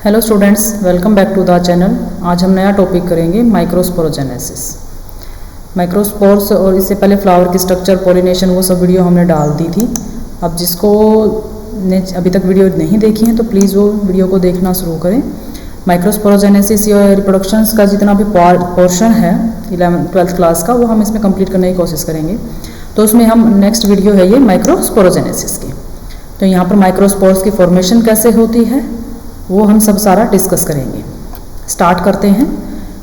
Hello students, welcome back to the channel. आज हम नया टॉपिक करेंगे माइक्रोस्पोरोजेनेसिस। माइक्रोस्पोर्स और इससे पहले फ्लावर की स्ट्रक्चर, पॉलिनेशन, वो सब वीडियो हमने डाल दी थी। अब जिसको ने अभी तक वीडियो नहीं देखी है तो प्लीज़ वो वीडियो को देखना शुरू करें। माइक्रोस्पोरोजेनेसिस या रिप्रोडक्शंस का जितना भी पोर्शन है 11th-12th क्लास का, वो हम इसमें कंप्लीट करने की कोशिश करेंगे। तो उसमें हम नेक्स्ट वीडियो है ये माइक्रोस्पोरोजेनेसिस की। तो यहाँ पर माइक्रोस्पोर्स की फॉर्मेशन कैसे होती है वो हम सब सारा डिस्कस करेंगे। स्टार्ट करते हैं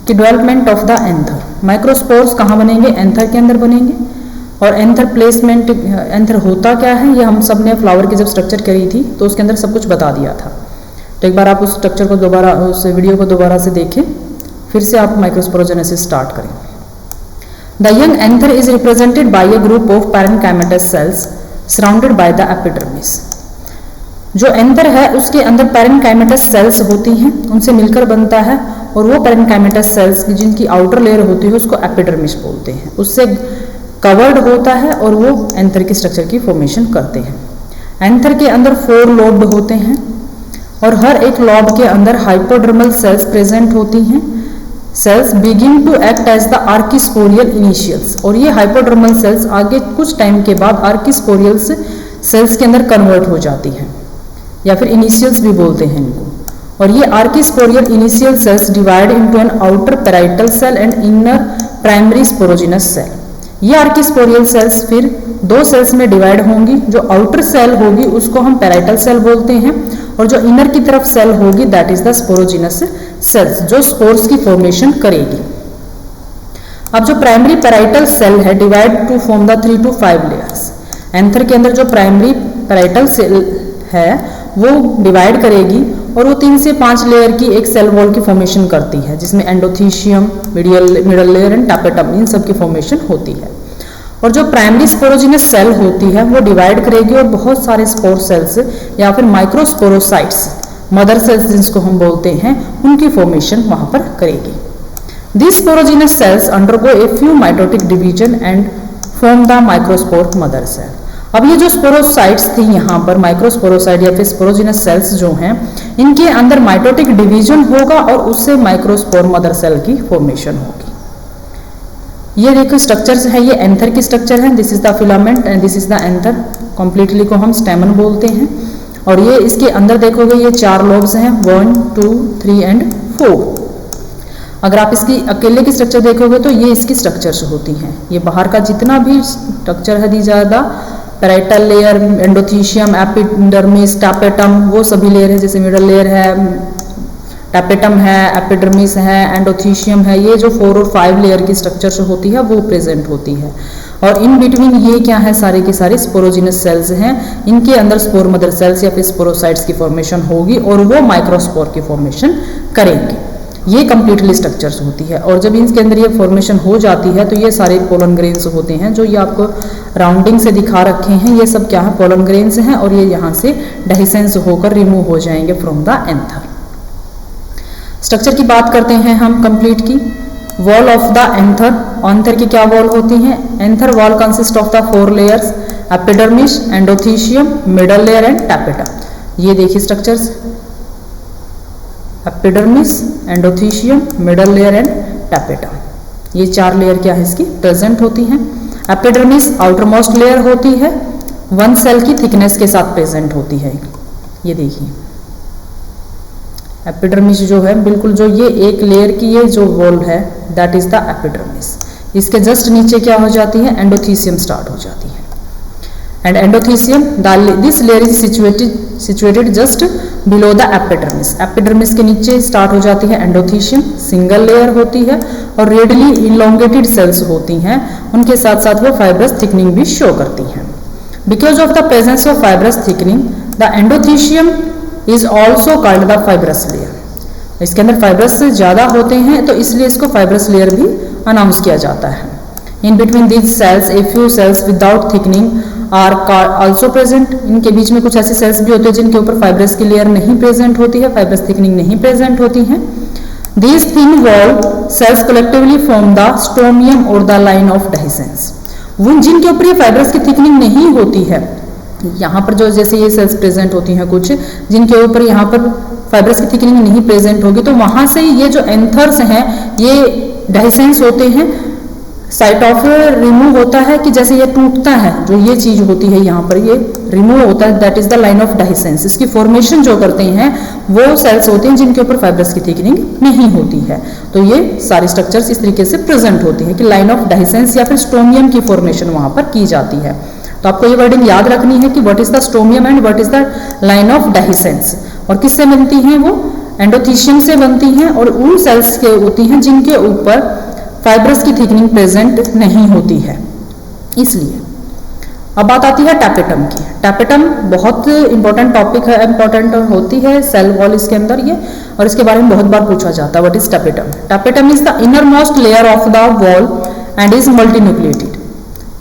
कि development of the anther. Microspores कहाँ बनेंगे? एंथर के अंदर बनेंगे। और एंथर प्लेसमेंट, एंथर होता क्या है, ये हम सब ने फ्लावर की जब स्ट्रक्चर करी थी तो उसके अंदर सब कुछ बता दिया था। तो एक बार आप उस स्ट्रक्चर को दोबारा, उस वीडियो को दोबारा से देखें, फिर से आप माइक्रोस्पोरोजेनेसिस स्टार्ट करें। The young anther is represented by A group of parenchymatous sales surrounded by the epidermis. जो एंथर है उसके अंदर पैरेन्काइमेटस सेल्स होती हैं, उनसे मिलकर बनता है। और वो पैरेन्काइमेटस सेल्स जिनकी आउटर लेयर होती है उसको एपिडर्मिस बोलते हैं, उससे कवर्ड होता है और वो एंथर की स्ट्रक्चर की फॉर्मेशन करते हैं। एंथर के अंदर 4 लोब्ड होते हैं और हर एक लॉब के अंदर हाइपोडर्मल सेल्स प्रेजेंट होती हैं। Cells begin to act as the archesporial initials. और ये हाइपोडर्मल सेल्स आगे कुछ टाइम के बाद आर्किस्पोरियल सेल्स के अंदर कन्वर्ट हो जाती हैं, या फिर इनिशियल्स भी बोलते हैं इनको। और ये archesporial initial cells divide into an outer parietal cell and inner primary sporogenous cell. ये आर्किस्पोरियल सेल्स फिर 2 सेल्स में डिवाइड होंगी। जो आउटर सेल होगी उसको हम पैराइटल सेल बोलते हैं और जो इनर की तरफ सेल होगी that is the sporogenous sales, जो स्पोर्स की फॉर्मेशन करेगी। अब जो प्राइमरी पैराइटल सेल है divide two form the 3 to 5 layers. Anther के अंदर जो प्राइमरी पैराइटल सेल है वो डिवाइड करेगी और वो 3 से 5 लेयर की एक सेल वॉल की फॉर्मेशन करती है, जिसमें एंडोथीशियम, मिडल लेयर एंड टापेटम, इन सब की फॉर्मेशन होती है। और जो प्राइमरी स्पोरोजिनस सेल होती है वो डिवाइड करेगी और बहुत सारे स्पोर सेल्स या फिर माइक्रोस्पोरोसाइट्स, मदर सेल्स जिसको हम बोलते हैं, उनकी फॉर्मेशन वहां पर करेगी। This sporogenous cells undergo a few mitotic division and form the microspore mother cell. अब ये जो स्पोरोसाइट्स थी यहाँ पर, माइक्रोस्पोरोसाइट या फिर स्पोरोजिनस सेल्स जो हैं, इनके अंदर माइटोटिक डिवीजन होगा और उससे माइक्रोस्पोर मदर सेल की फॉर्मेशन होगी। ये देखो स्ट्रक्चर्स है, ये एंथर की स्ट्रक्चर है। This is the filament and this is the anther. Completely को हम स्टेमन बोलते हैं। और ये इसके अंदर देखोगे ये 4 लोब्स हैं, 1, 2, 3 एंड 4। अगर आप इसकी अकेले की स्ट्रक्चर देखोगे तो ये इसकी स्ट्रक्चर्स होती हैं। ये बाहर का जितना भी स्ट्रक्चर है, दी ज़्यादा पैराइटल लेयर, एंडोथीशियम, एपिडर्मिस, टापेटम, वो सभी लेयर है। जैसे मिडल लेयर है, टापेटम है, एपिडर्मिस है, एंडोथीशियम है, ये जो 4 और 5 लेयर की स्ट्रक्चर होती है वो प्रेजेंट होती है। और इन बिटवीन ये क्या है, सारे के सारे स्पोरोजिनस सेल्स हैं। इनके अंदर स्पोर मदर सेल्स या फिर स्पोरोसाइट्स की फॉर्मेशन होगी और वो माइक्रोस्पोर की फॉर्मेशन करेंगे। ये कंप्लीटली स्ट्रक्चर्स होती है। और जब इनके अंदर ये फॉर्मेशन हो जाती है तो ये सारे पोलन ग्रेन्स होते हैं, जो ये आपको राउंडिंग से दिखा रखे हैं। ये सब क्या है, पोलन ग्रेन्स हैं और ये यहाँ से डेहिसेंस होकर रिमूव हो जाएंगे फ्रॉम द एंथर। स्ट्रक्चर की बात करते हैं हम कंप्लीट की। Wall of the anther. Anther की क्या वॉल होती है? Anther wall consist of the 4 layers, epidermis, endothecium, middle layer and tapetum. ये देखिए structures, epidermis, endothecium, middle layer and tapetum. ये 4 लेयर क्या है इसकी प्रेजेंट होती हैं। एपिडर्मिस आउटर मोस्ट लेयर होती है, 1 सेल की थिकनेस के साथ प्रेजेंट होती है। ये देखिए एपिडर्मिस जो है, बिल्कुल जो ये एक लेयर की ये जो वॉल है दैट इज द एपिडर्मिस। इसके जस्ट नीचे क्या हो जाती है, एंडोथीशियम स्टार्ट हो जाती है। And endothecium, this layer is situated just below the epidermis. Epidermis के नीचे स्टार्ट हो जाती है एंडोथीशियम, सिंगल लेयर होती है और रेडली इलोंगेटेड सेल्स होती हैं। उनके साथ साथ वो फाइब्रस थिकनिंग भी शो करती हैं। Because of the presence of fibrous thickening the endothecium is also called the fibrous layer. इसके अंदर फाइब्रस से ज़्यादा होते हैं तो इसलिए इसको फाइब्रस लेयर भी अनाउंस किया जाता है। In between these cells a few cells without thickening are also present. इनके बीच में कुछ ऐसे सेल्स भी होते हैं जिनके ऊपर फाइब्रस की लेयर नहीं प्रेजेंट होती है, फाइब्रस थिकनिंग नहीं प्रेजेंट होती है। These thin wall cells collectively form the stomium और द लाइन ऑफ डेहिसेंस। जिनके ऊपर ये फाइब्रस की थिकनिंग नहीं होती है, यहाँ पर जो जैसे ये सेल्स प्रेजेंट होती हैं कुछ, जिनके ऊपर यहाँ पर फाइब्रस की थिकनिंग नहीं प्रेजेंट होगी तो वहां से ये जो एंथर्स हैं ये डेहिसेंस होते हैं, साइट ऑफ रिमूव होता है कि जैसे ये टूटता है, जो ये चीज होती है यहाँ पर ये रिमूव होता है, that is the line of dehiscence. इसकी फॉर्मेशन जो करते हैं वो सेल्स होते हैं जिनके ऊपर फाइब्रस की थिकनिंग नहीं होती है। तो ये सारी स्ट्रक्चर्स इस तरीके से प्रेजेंट होती है कि लाइन ऑफ डेहिसेंस या फिर स्टोमियम की फॉर्मेशन वहां पर की जाती है। तो आपको ये वर्डिंग याद रखनी है कि what is the stomium and what is the line of dehiscence. और किससे बनती हैं वो? एंडोथीशियम से बनती हैं और उन सेल्स के होती हैं जिनके ऊपर फाइब्रस की थिकनिंग प्रेजेंट नहीं होती है। इसलिए अब बात आती है टैपेटम की। टैपेटम बहुत इंपॉर्टेंट टॉपिक है, इंपॉर्टेंट होती है सेल वॉल इसके अंदर ये, और इसके बारे में बहुत बार पूछा जाता है what is tapetum. Tapetum is the inner most layer of the wall and is multinucleated.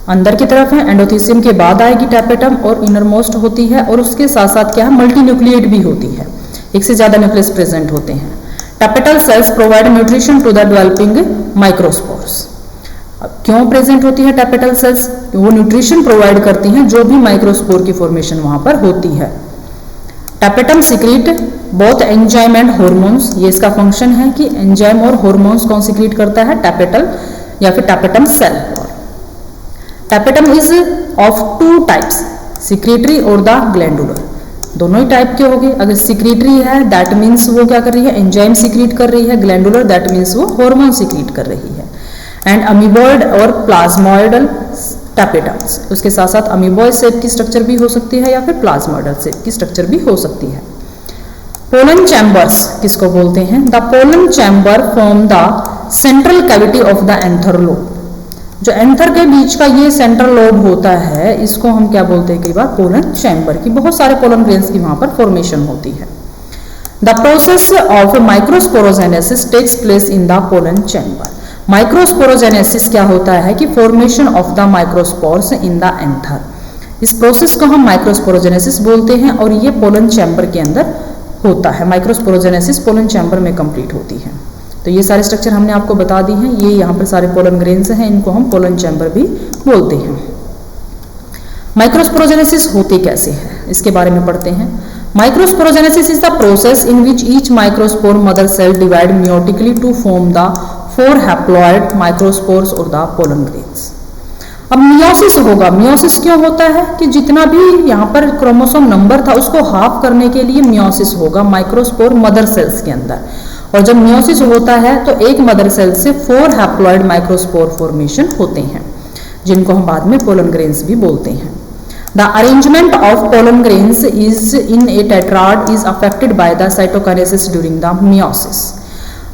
अंदर की तरफ है, एंडोथीसियम के बाद आएगी टैपेटम और इनर मोस्ट होती है, और उसके साथ साथ क्या है, मल्टीन्यूक्लिएट भी होती है, एक से ज्यादा न्यूक्लियस प्रेजेंट होते हैं। Tapetal cells provide nutrition to the developing microspores. क्यों प्रेजेंट होती है टैपेटल सेल्स? वो न्यूट्रिशन प्रोवाइड करती हैं जो भी माइक्रोस्पोर की फॉर्मेशन वहां पर होती है। Tapetum secrete both enzyme and hormones. ये इसका फंक्शन है कि एंजाइम और हॉर्मोन्स कौन सिक्रीट करता है? टैपेटल या फिर tapetum cell. Tapetum is of two types, secretory और द ग्लैंडुलर। दोनों ही टाइप के हो गए। अगर सिक्रेटरी है दैट मीन्स वो क्या कर रही है? एंजाइम सिक्रीट कर रही है। ग्लैंडुलर दैट मीन्स वो हार्मोन सिक्रीट कर रही है। एंड अमीबॉइड और प्लाज्मोइडल टैपेटम्स, उसके साथ साथ अमीबॉइड शेप की स्ट्रक्चर भी हो सकती है या फिर प्लाज्मोइडल शेप की स्ट्रक्चर भी हो सकती है। पोलन चैम्बर्स किसको बोलते हैं? The pollen chamber form the central cavity of the anther lobe. जो एंथर के बीच का ये सेंट्रल लोब होता है इसको हम क्या बोलते हैं? कई बार पोलन चैम्बर की, बहुत सारे पोलन ग्रेन्स की वहां पर फॉर्मेशन होती है। The process of microsporogenesis takes place in the pollen chamber. Microsporogenesis क्या होता है कि formation of the microspores in the anther. इस प्रोसेस को हम माइक्रोस्पोरोजेनेसिस बोलते हैं और ये पोलन चैम्बर के अंदर होता है। माइक्रोस्पोरोजेनेसिस पोलन चैम्बर में कंप्लीट होती है। तो ये सारे स्ट्रक्चर हमने आपको बता दी हैं। ये यहाँ पर सारे पोलन ग्रेन्स हैं, इनको हम पोलन चैम्बर भी बोलते हैं। माइक्रोस्पोरोजेनेसिस होती कैसे है इसके बारे में पढ़ते हैं। Microsporogenesis is the process in which each microspore mother cell divide meiotically to form the 4 haploid microspores और द पोलन ग्रेन्स। अब मियोसिस होगा। मियोसिस क्यों होता है कि जितना भी यहाँ पर क्रोमोसोम नंबर था उसको हाफ करने के लिए मियोसिस होगा माइक्रोस्पोर मदर सेल्स के अंदर। और जब मियोसिस होता है तो एक मदर सेल से 4 हैप्लॉइड माइक्रोस्पोर फॉर्मेशन होते हैं जिनको हम बाद में पोलन ग्रेन्स भी बोलते हैं। The arrangement of pollen grains is in a tetrad is affected by the cytokinesis during the meiosis.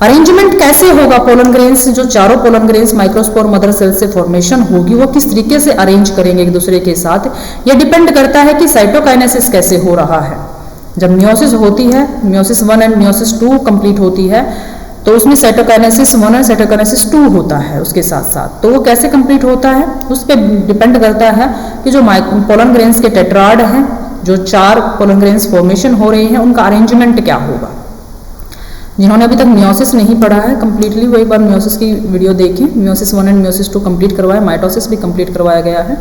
Arrangement कैसे होगा? पोलन ग्रेन्स जो चारों pollen grains microspore mother cell से फॉर्मेशन होगी वो किस तरीके से अरेंज करेंगे एक दूसरे के साथ, ये डिपेंड करता है कि साइटोकाइनेसिस कैसे हो रहा है। जब मियोसिस होती है, मियोसिस 1 एंड मियोसिस 2 कंप्लीट होती है तो उसमें साइटोकाइनेसिस 1 और साइटोकाइनेसिस 2 होता है उसके साथ साथ। तो वो कैसे कंप्लीट होता है उस पर डिपेंड करता है कि जो पोलन ग्रेन्स के टेट्राड हैं, जो 4 पोलन ग्रेन्स फॉर्मेशन हो रहे हैं, उनका अरेंजमेंट क्या होगा। जिन्होंने अभी तक मियोसिस नहीं पढ़ा है कंप्लीटली वो एक बार मियोसिस की वीडियो देखिए। मियोसिस 1 एंड मियोसिस 2 कंप्लीट करवाया, माइटोसिस भी कंप्लीट करवाया गया है।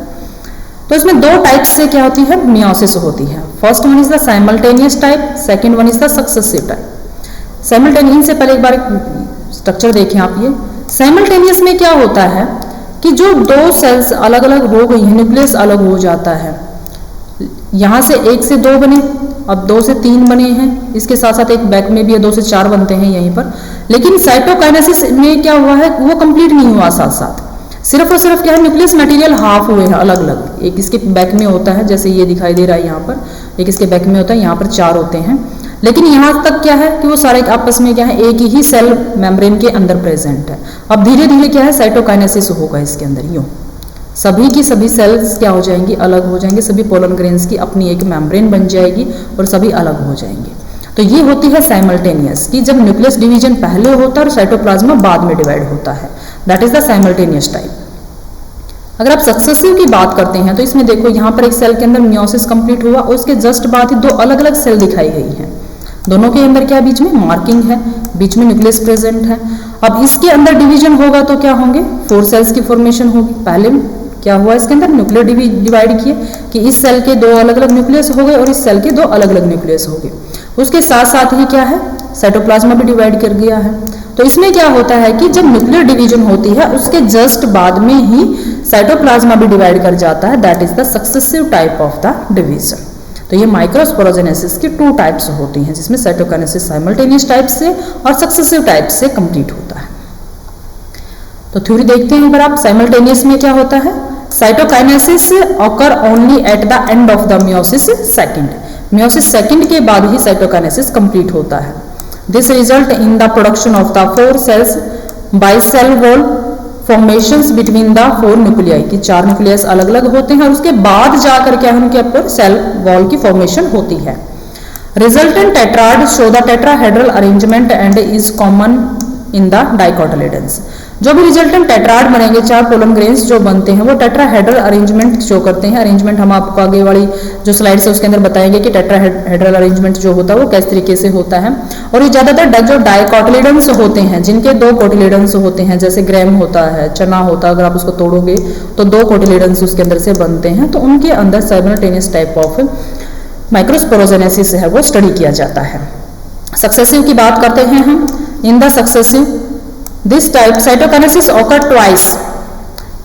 तो इसमें 2 टाइप से क्या होती है? मियोसिस होती है। First one is the simultaneous type, second one is the successive type. Simultaneous से पहले एक बार स्ट्रक्चर देखें आप। ये साइमल्टेनियस में क्या होता है कि जो 2 सेल्स अलग अलग हो गई हैं, न्यूक्लियस अलग हो जाता है। यहां से 1 से 2 बने, अब 2 से 3 बने हैं, इसके साथ साथ एक बैक में भी 2 से 4 बनते हैं यहीं पर। लेकिन साइटोकाइनेसिस में क्या हुआ है वो कंप्लीट नहीं हुआ, साथ साथ सिर्फ और सिर्फ क्या है न्यूक्लियस मटेरियल हाफ हुए हैं अलग अलग। एक इसके बैक में होता है जैसे ये दिखाई दे रहा है यहाँ पर, एक इसके बैक में होता है, यहाँ पर 4 होते हैं। लेकिन यहाँ तक क्या है कि वो सारे आपस में क्या है एक ही सेल मेम्ब्रेन के अंदर प्रेजेंट है। अब धीरे धीरे क्या है साइटोकाइनेसिस होगा इसके अंदर। यूँ सभी की सभी सेल्स क्या हो जाएंगी? अलग हो जाएंगे। सभी पोलन ग्रेन्स की अपनी एक मेम्ब्रेन बन जाएगी और सभी अलग हो जाएंगे। तो ये होती है साइमल्टेनियस कि जब न्यूक्लियस डिवीजन पहले होता है और साइटोप्लाज्मा बाद में डिवाइड होता है, that is the simultaneous type. अगर आप सक्सेसिव की बात करते हैं तो इसमें देखो यहाँ पर एक सेल के अंदर मियोसिस कंप्लीट हुआ और उसके जस्ट बाद ही 2 अलग अलग सेल दिखाई गई हैं। दोनों के अंदर क्या बीच में मार्किंग है, बीच में न्यूक्लियस प्रेजेंट है। अब इसके अंदर डिवीजन होगा तो क्या होंगे? 4 सेल्स की फॉर्मेशन होगी। पहले क्या हुआ इसके अंदर, न्यूक्लियर डिवाइड किए कि इस सेल के 2 अलग अलग न्यूक्लियस हो गए और इस सेल के 2 अलग अलग न्यूक्लियस हो गए। उसके साथ साथ ही क्या है, साइटोप्लाज्मा भी डिवाइड कर गया है। तो इसमें क्या होता है कि जब न्यूक्लियर डिवीजन होती है उसके जस्ट बाद में ही साइटोप्लाज्मा भी डिवाइड कर जाता है, that is the successive type of the division. तो ये माइक्रोस्पोरोजेनेसिस की 2 टाइप्स होती हैं, जिसमें साइटोकाइनेसिस साइमल्टेनियस टाइप से और सक्सेसिव टाइप से कंप्लीट होता है। तो थ्योरी देखते हैं अगर आप, साइमल्टेनियस में क्या होता है, cytokinesis occur only at the end of the meiosis second, meiosis second के बाद ही साइटोकाइनेसिस कंप्लीट होता है। This result in the production of the 4 cells by cell wall formations between the 4 nuclei, कि 4 न्यूक्लियस अलग अलग होते हैं और उसके बाद जाकर क्या है उनके ऊपर सेल वॉल की फॉर्मेशन होती है। Resultant tetrad show the tetrahedral arrangement and is common in the dicotyledons. जो भी रिजल्टेंट टेट्राड बनेंगे, 4 पोलन ग्रेन्स जो बनते हैं वो टेट्राहेड्रल अरेंजमेंट शो करते हैं। अरेंजमेंट हम आपको आगे वाली जो स्लाइड्स है उसके अंदर बताएंगे कि टेट्राहेड्रल अरेंजमेंट जो होता है वो किस तरीके से होता है। और ये ज्यादातर जो डाइकोटिलेडन्स होते हैं, जिनके 2 कोटिलेडन्स होते हैं, जैसे ग्रेम होता है, चना होता है, अगर आप उसको तोड़ोगे तो 2 कोटिलेडन्स उसके अंदर से बनते हैं, तो उनके अंदर साइमल्टेनियस टाइप ऑफ माइक्रोस्पोरोजेनेसिस है वो स्टडी किया जाता है। सक्सेसिव की बात करते हैं हम, in the successive this type cytokinesis occur twice,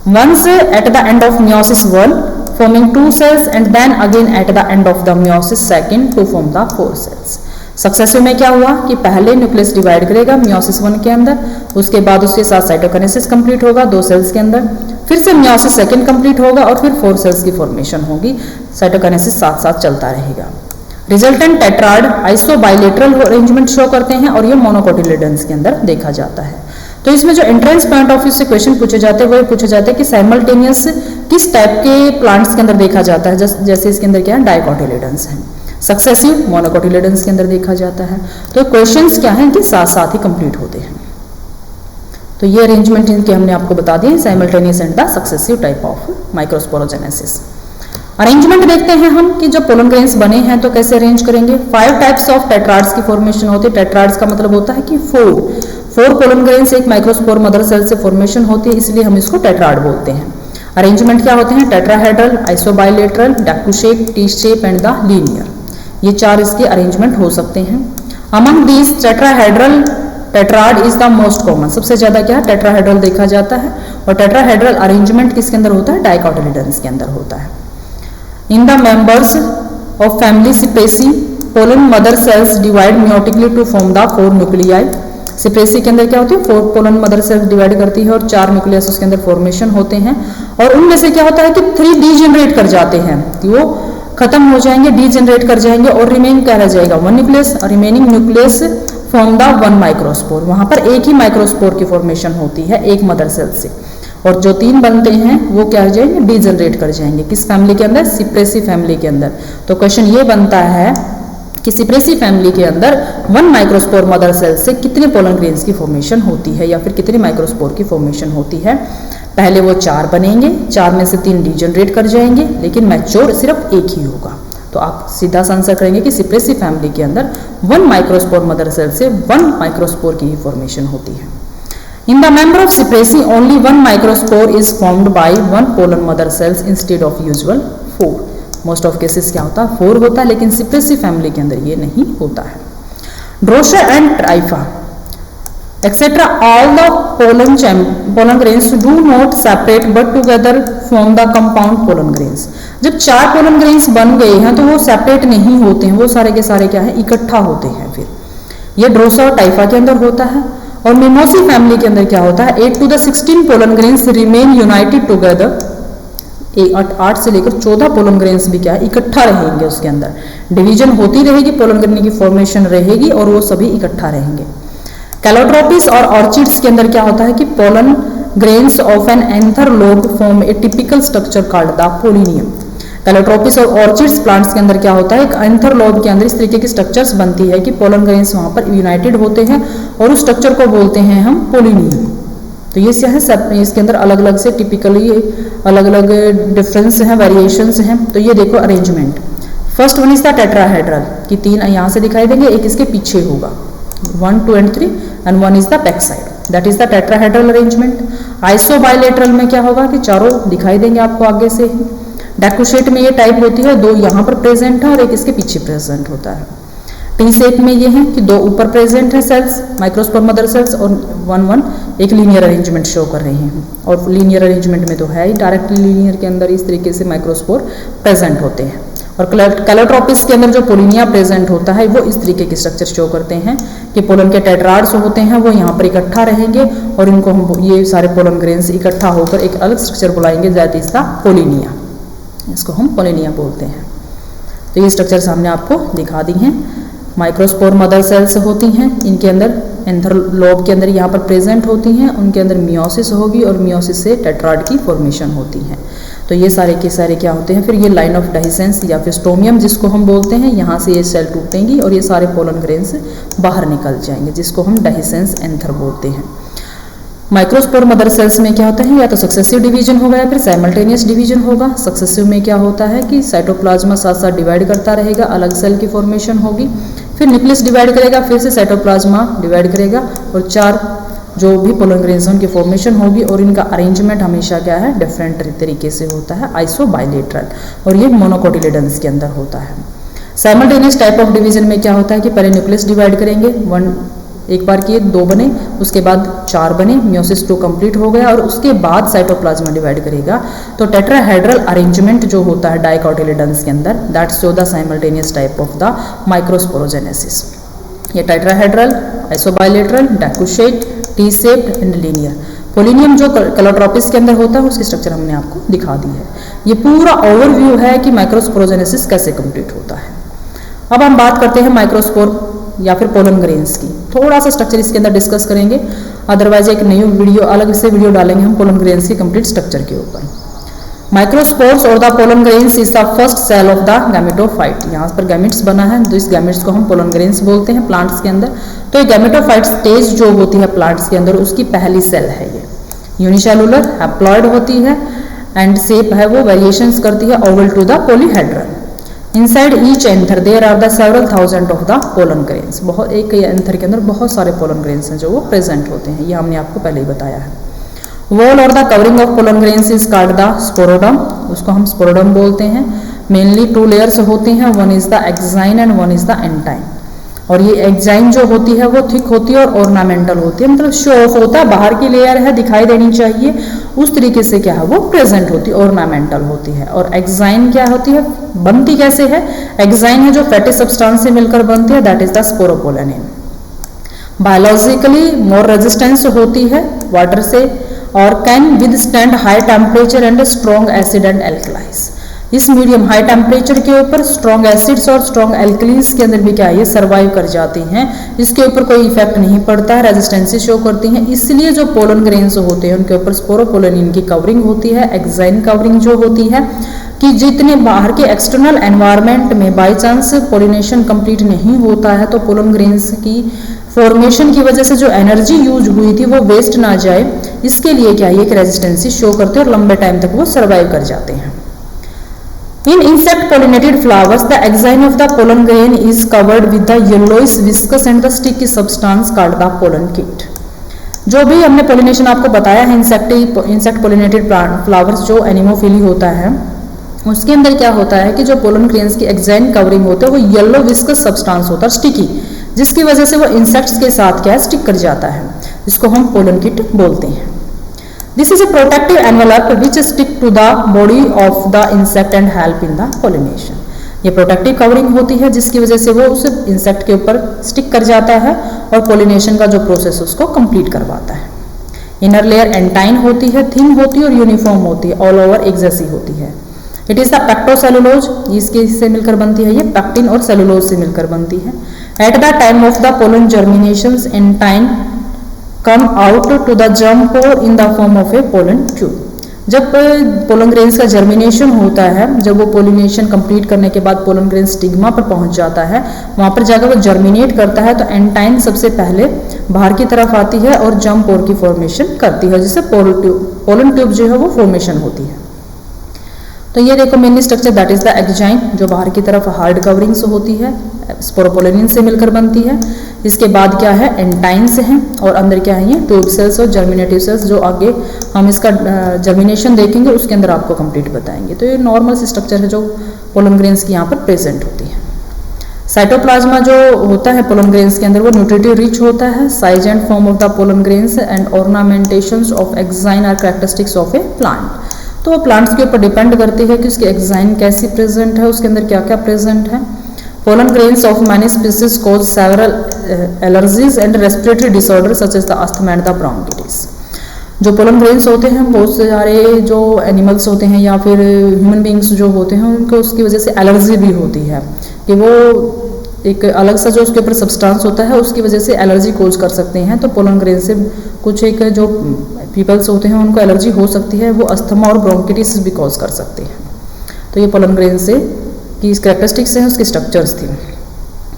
once at the end of meiosis 1 forming 2 cells and then again at the end of the meiosis second to form the 4 cells। Successive में क्या हुआ कि पहले nucleus divide करेगा meiosis 1 के अंदर, उसके बाद उसके साथ साइटोकाइनेसिस कंप्लीट होगा 2 सेल्स के अंदर, फिर से मियोसिस सेकंड कंप्लीट होगा और फिर 4 सेल्स की फॉर्मेशन होगी, साइटोकाइनेसिस साथ साथ चलता रहेगा। रिजल्टेंट टेट्राड आइसोबाइलेटरल अरेंजमेंट शो करते हैं और ये मोनोकोटिलेडन्स के अंदर देखा जाता है। तो इसमें जो एंट्रेंस पॉइंट ऑफ व्यू से क्वेश्चन पूछे जाते हैं वो पूछे जाते हैं कि साइमल्टेनियस किस टाइप के प्लांट्स के अंदर देखा जाता है, जैसे इसके अंदर क्या है, डाइकोटिलेडन्स है। सक्सेसिव मोनोकोटिलेडन्स के अंदर देखा जाता है। तो क्वेश्चंस क्या हैं कि साथ साथ ही कंप्लीट होते हैं। तो ये अरेंजमेंट इनके हमने आपको बता दिए, simultaneous and the successive type of microsporogenesis. Arrangement देखते हैं हम कि जब पोलन ग्रेन्स बने हैं तो कैसे अरेंज करेंगे। 5 टाइप्स ऑफ टेट्राड्स की फॉर्मेशन होती है। टेट्राड्स का मतलब होता है कि 4 पोलन ग्रेन्स एक माइक्रोस्पोर मदर सेल से फॉर्मेशन होती है, इसलिए हम इसको टेट्राड बोलते हैं। अरेंजमेंट क्या होते हैं, tetrahedral, isobilateral, decussate shape, T shape and the linear, ये 4 इसके अरेंजमेंट हो सकते हैं। Among these tetrahedral tetrad is the most common, सबसे ज्यादा क्या टेट्राहेड्रल देखा जाता है। और टेट्राहेड्रल अरेंजमेंट किसके अंदर होता है, डाइकोटिलेडन्स के अंदर होता है। In the members of family Cyperaceae pollen mother cells divide meiotically to form the 4 nuclei. Cyperaceae के अंदर क्या होती है, 4 पोलन मदर सेल्स डिवाइड करती है और 4 न्यूक्लियस उसके अंदर फॉर्मेशन होते हैं। और उनमें से क्या होता है कि 3 डीजेनरेट कर जाते हैं, कि वो खत्म हो जाएंगे, डीजेनरेट कर जाएंगे और रिमेन क्या रह जाएगा, 1 न्यूक्लियस। और remaining nucleus form the 1 microspore, वहां पर एक ही माइक्रोस्पोर की फॉर्मेशन होती है एक मदर सेल से। और जो 3 बनते हैं वो क्या हो जाएंगे, डीजेनरेट कर जाएंगे। किस फैमिली के अंदर, सिप्रेसी फैमिली के अंदर। तो क्वेश्चन ये बनता है कि सिप्रेसी फैमिली के अंदर 1 माइक्रोस्पोर मदर सेल से कितने पोलन ग्रेन्स की फॉर्मेशन होती है या फिर कितने माइक्रोस्पोर की फॉर्मेशन होती है। पहले वो 4 बनेंगे, 4 में से 3 डीजेनरेट कर जाएंगे, लेकिन मैच्योर सिर्फ एक ही होगा। तो आप सीधा सा आंसर करेंगे कि सिप्रेसी फैमिली के अंदर 1 माइक्रोस्पोर मदर सेल से 1 माइक्रोस्पोर की ही फॉर्मेशन होती है। In the member of Cypresse, only 1 microspore is formed by 1 pollen mother cells instead of usual 4. Most of cases क्या होता है, 4 होता है, लेकिन Cypresse family के अंदर ये नहीं होता है। Drosha and Trypha, etc. all the pollen grains do not separate but together form the compound pollen grains. जब 4 pollen grains बन गए हैं तो वो सेपरेट नहीं होते हैं, वो सारे के सारे क्या है, इकट्ठा होते हैं। फिर ये ड्रोसा और टाइफा के अंदर होता है। और मिमोसी फैमिली के अंदर क्या होता है, 8 to the 16 pollen grains remain United together. 8 से लेकर 14 पोलन ग्रेन्स भी क्या है, इकट्ठा रहेंगे। उसके अंदर डिवीजन होती रहेगी, पोलन ग्रेन की फॉर्मेशन रहेगी और वो सभी इकट्ठा रहेंगे। कैलोट्रोपिस और ऑर्चिड्स के अंदर क्या होता है कि pollen grains of an anther lobe form A typical structure called the polonium. Calotropis और ऑर्चिड्स प्लांट्स के अंदर क्या होता है, एक एंथर लोब के अंदर इस तरीके की स्ट्रक्चर्स बनती है कि पोलन ग्रेन्स वहां पर यूनाइटेड होते हैं और उस स्ट्रक्चर को बोलते हैं हम पोलिनियम। तो ये क्या है, इसके अंदर अलग अलग से टिपिकली अलग अलग डिफरेंस हैं, वेरिएशंस हैं। तो ये देखो arrangement, first one is the tetrahedral की 3 यहाँ से दिखाई देंगे, एक इसके पीछे होगा 1, 2 and 3 and 1 is the back side. That is the tetrahedral arrangement. Isobilateral में क्या होगा कि चारों दिखाई देंगे आपको आगे से ही। डेकुशेट में ये टाइप होती है, दो यहाँ पर प्रेजेंट है और एक इसके पीछे प्रेजेंट होता है। टी शेप में ये है कि दो ऊपर प्रेजेंट है सेल्स, माइक्रोस्पोर मदर सेल्स, और वन एक लीनियर अरेंजमेंट शो कर रहे हैं। और लीनियर अरेंजमेंट में तो है ही, डायरेक्टली लीनियर के अंदर इस तरीके से माइक्रोस्पोर प्रेजेंट होते हैं। और कैलोट्रोपिस के अंदर जो पोलिनिया प्रेजेंट होता है वो इस तरीके के स्ट्रक्चर शो करते हैं कि पोलन के टेट्राड्स होते हैं वो यहाँ पर इकट्ठा रहेंगे और इनको हम ये सारे पोलन ग्रेन्स इकट्ठा होकर एक अलग स्ट्रक्चर बुलाएंगे, दैट इज द पोलिनिया। इसको हम पोलिनिया बोलते हैं। तो ये स्ट्रक्चर सामने आपको दिखा दी हैं। माइक्रोस्पोर मदर सेल्स होती हैं, इनके अंदर एंथर लोब के अंदर यहाँ पर प्रेजेंट होती हैं, उनके अंदर मियोसिस होगी और मियोसिस से टेट्राड की फॉर्मेशन होती है। तो ये सारे के सारे क्या होते हैं, फिर ये लाइन ऑफ डाइसेंस या फिर स्टोमियम जिसको हम बोलते हैं, यहाँ से ये सेल टूटेंगी और ये सारे पोलन ग्रेन्स बाहर निकल जाएंगे, जिसको हम डाइसेंस एंथर बोलते हैं। माइक्रोस्पोर मदर सेल्स में क्या होता है, या तो सक्सेसिव डिवीजन होगा या फिर साइमल्टेनियस डिवीजन होगा। सक्सेसिव में क्या होता है कि साइटोप्लाज्मा साथ साथ डिवाइड करता रहेगा, अलग सेल की फॉर्मेशन होगी, फिर न्यूक्लियस डिवाइड करेगा, फिर से साइटोप्लाज्मा डिवाइड करेगा और चार जो भी पोलन ग्रेन्स की फॉर्मेशन होगी और इनका अरेंजमेंट हमेशा क्या है, डिफरेंट तरीके से होता है, आइसोबाइलेटरल, और ये मोनोकोटिलेडन्स के अंदर होता है। साइमल्टेनियस टाइप ऑफ डिवीजन में क्या होता है कि पहले न्यूक्लियस डिवाइड करेंगे, एक बार किए दो बने, उसके बाद चार बने, मियोसिस 2 कंप्लीट हो गया और उसके बाद साइटोप्लाज्मा डिवाइड करेगा। तो टेट्राहेड्रल अरेंजमेंट जो होता है डाइकोटिलेडन्स के अंदर, that's show the simultaneous type of the microsporogenesis. ये tetrahedral, isobilateral, decussate, T shaped and linear. Pollinium जो कैलोट्रोपिस के अंदर होता है उसकी स्ट्रक्चर हमने आपको दिखा दी है। ये पूरा ओवरव्यू है कि माइक्रोस्पोरोजेनेसिस कैसे कंप्लीट होता है। अब हम बात करते हैं माइक्रोस्पोर या फिर पोलन ग्रेन्स की। थोड़ा सा स्ट्रक्चर इसके अंदर डिस्कस करेंगे, अदरवाइज एक नई वीडियो अलग से वीडियो डालेंगे हम पोलन ग्रेन्स के कंप्लीट स्ट्रक्चर के ऊपर। माइक्रोस्पोर्स और the pollen grains is the first cell of the gametophyte. यहाँ पर गैमेट्स बना है तो इस गैमेट्स को हम पोलन ग्रेन्स बोलते हैं प्लांट्स के अंदर। तो ये गैमेटोफाइट स्टेज जो होती है प्लांट्स के अंदर उसकी पहली सेल है। ये यूनिसेलुलर हैप्लॉइड होती है एंड शेप है वो वेरिएशंस करती है oval to the polyhedral. Inside each anther there are the several thousand of the pollen grains. बहुत एक एंथर के अंदर बहुत सारे पोलन ग्रेन्स हैं जो वो प्रेजेंट होते हैं, ये हमने आपको पहले ही बताया है। वॉल और the covering of pollen grains is called the sporoderm, उसको हम स्पोरोडम बोलते हैं। मेनली 2 लेयर्स होती हैं, one is the exine and one is the एंटाइन। और ये एक्साइन जो होती है वो थिक होती है और ऑर्नामेंटल होती है, मतलब शो ऑफ होता है, बाहर की लेयर है दिखाई देनी चाहिए उस तरीके से क्या है वो प्रेजेंट होती है, ऑर्नामेंटल होती है। और एक्साइन क्या होती है, बनती कैसे है, एक्साइन है जो फैटी सब्सटेंस से मिलकर बनती है, that is the sporopollenin. Biologically more resistance होती है वाटर से और can withstand high temperature and strong acid and alkalis. इस मीडियम हाई टेम्परेचर के ऊपर स्ट्रॉन्ग एसिड्स और स्ट्रॉन्ग एल्कलीन्स के अंदर भी क्या है ये सर्वाइव कर जाती हैं, इसके ऊपर कोई इफेक्ट नहीं पड़ता है, रेजिस्टेंसी शो करती हैं। इसलिए जो पोलन ग्रेन्स होते हैं उनके ऊपर स्पोरोपोलेनिन की कवरिंग होती है, एक्साइन कवरिंग जो होती है कि जितने बाहर के एक्सटर्नल एनवायरनमेंट में बाई चांस पोलिनेशन कंप्लीट नहीं होता है तो पोलन ग्रेन्स की फॉर्मेशन की वजह से जो एनर्जी यूज हुई थी वो वेस्ट ना जाए, इसके लिए क्या है एक रेजिस्टेंसी शो करते हैं और लंबे टाइम तक वो सर्वाइव कर जाते हैं। In insect pollinated flowers, the exine of the pollen grain is covered with the yellowish viscous and the sticky substance called the pollen kit. जो भी हमने पोलिनेशन आपको बताया है इंसेक्ट पोलिनेटेड फ्लावर्स जो एनिमोफिली होता है उसके अंदर क्या होता है कि जो पोलन ग्रेन्स की एक्साइन कवरिंग होते हैं वो येलो विस्कस सब्सटेंस होता है स्टिकी, जिसकी वजह से वो इंसेक्ट्स के साथ क्या स्टिक कर जाता है, इसको हम पोलन किट बोलते हैं। This is a protective envelope which stick to the body of the insect and help in the pollination. ये प्रोटेक्टिव कवरिंग होती है जिसकी वजह से वो उस इंसेक्ट के ऊपर स्टिक कर जाता है और पोलिनेशन का जो प्रोसेस उसको कंप्लीट करवाता है। इनर लेयर एंटाइन होती है, थिन होती है और यूनिफॉर्म होती है, ऑल ओवर एक जैसी होती है। इट इज द पेक्टोसेलुलोज, इसके से मिलकर बनती है, ये पेक्टिन और सेलुलोज से मिलकर बनती है। At the time of the pollen germinations intine come out to the germ pore in the form of a pollen tube. जब पोलन ग्रेन्स का जर्मिनेशन होता है, जब वो पोलिनेशन कंप्लीट करने के बाद पोलन ग्रेन स्टिग्मा पर पहुंच जाता है, वहां पर जाकर वो जर्मिनेट करता है तो एंटाइन सबसे पहले बाहर की तरफ आती है और जर्म पोर की फॉर्मेशन करती है, जिससे पोलन ट्यूब जो है वो फॉर्मेशन होती है। तो ये देखो mainly structure that is the exine, जो बाहर की तरफ हार्ड कवरिंग से होती है, स्पोरोपोलिनिन से मिलकर बनती है। इसके बाद क्या है, एंटाइन्स हैं, और अंदर क्या है, ये ट्यूब सेल्स और जर्मिनेटिव सेल्स, जो आगे हम इसका जर्मिनेशन देखेंगे उसके अंदर आपको कंप्लीट बताएंगे। तो ये नॉर्मल सी स्ट्रक्चर है जो पोलन ग्रेन्स की यहाँ पर प्रेजेंट होती है। साइटोप्लाज्मा जो होता है पोलन ग्रेन्स के अंदर वो न्यूट्रिटिव रिच होता है। Size and form of the pollen grains and ornamentations of exine are characteristics of a plant. तो वो प्लांट्स के ऊपर डिपेंड करती है कि उसकी एक्साइन कैसी प्रेजेंट है, उसके अंदर क्या क्या प्रेजेंट है। Pollen grains of many species cause several allergies and respiratory disorder such as the asthma and the bronchitis. जो पोलन ग्रेन्स होते हैं बहुत सारे जो एनिमल्स होते हैं या फिर ह्यूमन बींग्स जो होते हैं उनको उसकी वजह से एलर्जी भी होती है, कि वो एक अलग सा जो उसके ऊपर सब्सटेंस होता है उसकी वजह से एलर्जी कोज कर सकते हैं। तो पोलन ग्रेन से कुछ एक जो पीपल्स होते हैं उनको एलर्जी हो सकती है, वो अस्थमा और ब्रोंकाइटिस भी कॉज कर सकते हैं। तो ये पोलन ग्रेन से की कैरेक्टरिस्टिक्स हैं, उसके स्ट्रक्चर्स थी।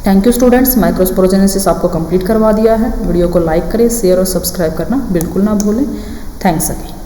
थैंक यू स्टूडेंट्स, माइक्रोस्पोरोजेनेसिस आपको कंप्लीट करवा दिया है। वीडियो को लाइक करें, शेयर और सब्सक्राइब करना बिल्कुल ना भूलें। Thanks again.